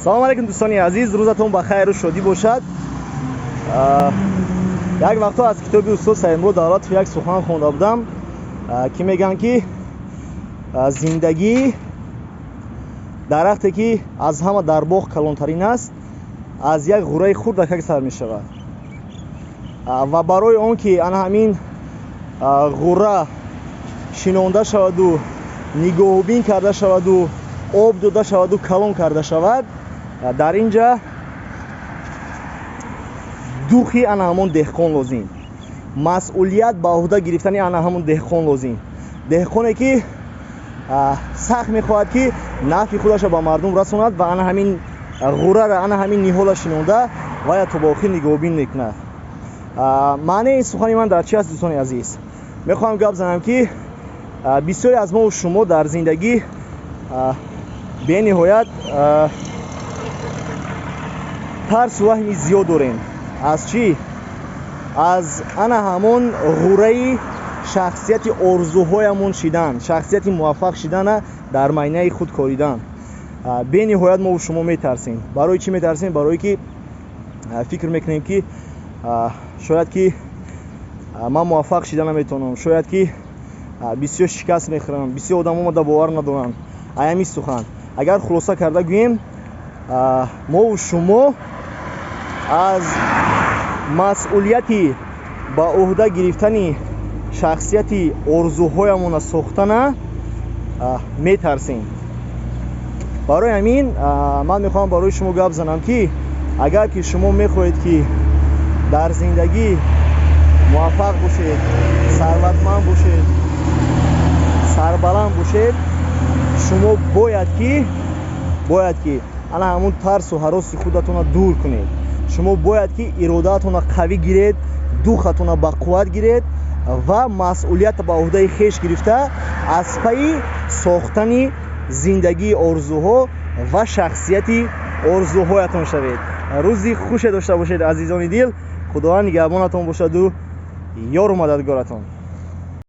салом алейкум дӯстони азиз, рӯзатон ба хайру шодӣ бошад. як вақтҳо аз китоби устод Саидмурод Давлатов як сухан хонда будам ки мегӯянд ки зиндагӣ дарахте ки аз ҳама дар боғ калонтарин аст, аз як ғураи хурдакак сар мешавад ва барои он ки ана ҳамин ғура шинонда шаваду нигоҳубин карда шаваду об дода шаваду калон карда шавад, дар инҷа духи ана ҳамон деҳқон лозим, масъулият ба ӯҳда гирифтани ана ҳамон деҳқон лозим. деҳқоне ки сахт мехоҳад ки нафъи худашро ба мардум расонад ва ана ҳамин ғурара, ана ҳамин ниҳола шинонда вая то ба охир нигоҳубин мекунад. маънаи ин сухани ман дар чи аст дӯстони азиз? мехоҳам гап занам ки бисёре аз мову шумо дар зиндагӣ бениҳоят тарсу ваҳми зиёд дорем. аз чӣ? аз ана ҳамон ғураи шахсияти орзуҳоямон шидан, шахсияти муваффақ шидана дар майнаи худ коридан. бениҳоят мову шумо метарсем. барои чӣ метарсем? барое ки фикр мекунем ки шояд ки ман муваффақ шида наметавонам, шояд ки бисёр шикаст мехӯрам, бисёр одам омада бовар надоранд. аями сухан агар хулоса карда гӯем, мову шумо аз масъулияти ба ӯҳда гирифтани шахсияти орзуҳоямона сохтана метарсем. барои ҳамин ман мехоҳам барои шумо гап занам ки агар ки шумо мехоҳед ки дар зиндагӣ муваффақ бошед, сарватманд бошед, сарбаланд бошед, шумо бояд ки ана ҳамон тарсу ҳароси худатона дур кунед. шумо бояд ки иродаатона қавӣ гиред, духатона ба қувват гиред ва масъулият ба ӯҳдаи хеш гирифта аз пайи сохтани зиндагии орзуҳо ва шахсияти орзуҳоятон шавед. рӯзи хуше дошта бошед азизони дил. худованд нигаҳбонатон бошаду ёру мададгоратон.